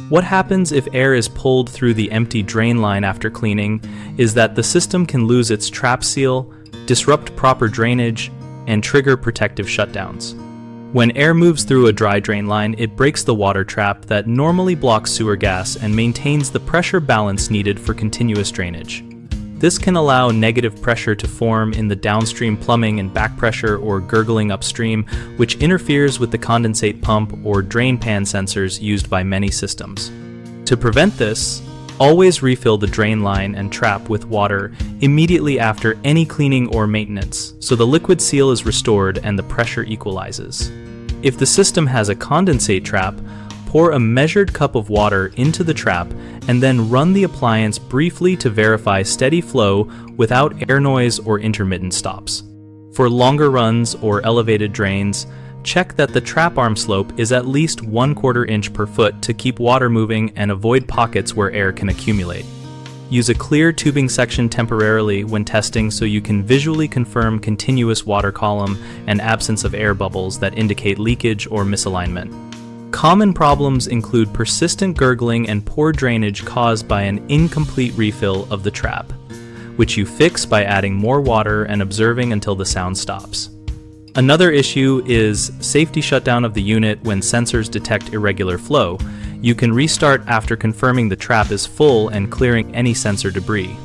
What happens if air is pulled through the empty drain line after cleaning is that the system can lose its trap seal, disrupt proper drainage, and trigger protective shutdowns. When air moves through a dry drain line, it breaks the water trap that normally blocks sewer gas and maintains the pressure balance needed for continuous drainage. This can allow negative pressure to form in the downstream plumbing and back pressure or gurgling upstream, which interferes with the condensate pump or drain pan sensors used by many systems. To prevent this, always refill the drain line and trap with water immediately after any cleaning or maintenance, so the liquid seal is restored and the pressure equalizes. If the system has a condensate trap, pour a measured cup of water into the trap and then run the appliance briefly to verify steady flow without air noise or intermittent stops. For longer runs or elevated drains, check that the trap arm slope is at least 1/4 inch per foot to keep water moving and avoid pockets where air can accumulate. Use a clear tubing section temporarily when testing so you can visually confirm continuous water column and absence of air bubbles that indicate leakage or misalignment. Common problems include persistent gurgling and poor drainage caused by an incomplete refill of the trap, which you fix by adding more water and observing until the sound stops. Another issue is safety shutdown of the unit when sensors detect irregular flow. You can restart after confirming the trap is full and clearing any sensor debris.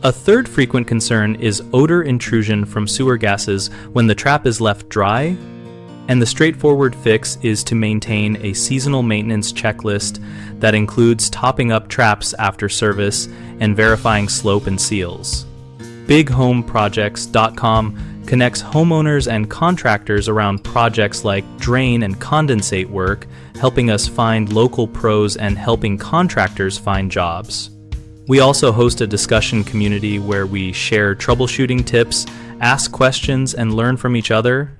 A third frequent concern is odor intrusion from sewer gases when the trap is left dry, and the straightforward fix is to maintain a seasonal maintenance checklist that includes topping up traps after service and verifying slope and seals. BigHomeProjects.com connects homeowners and contractors around projects like drain and condensate work, helping us find local pros and helping contractors find jobs. We also host a discussion community where we share troubleshooting tips, ask questions, and learn from each other.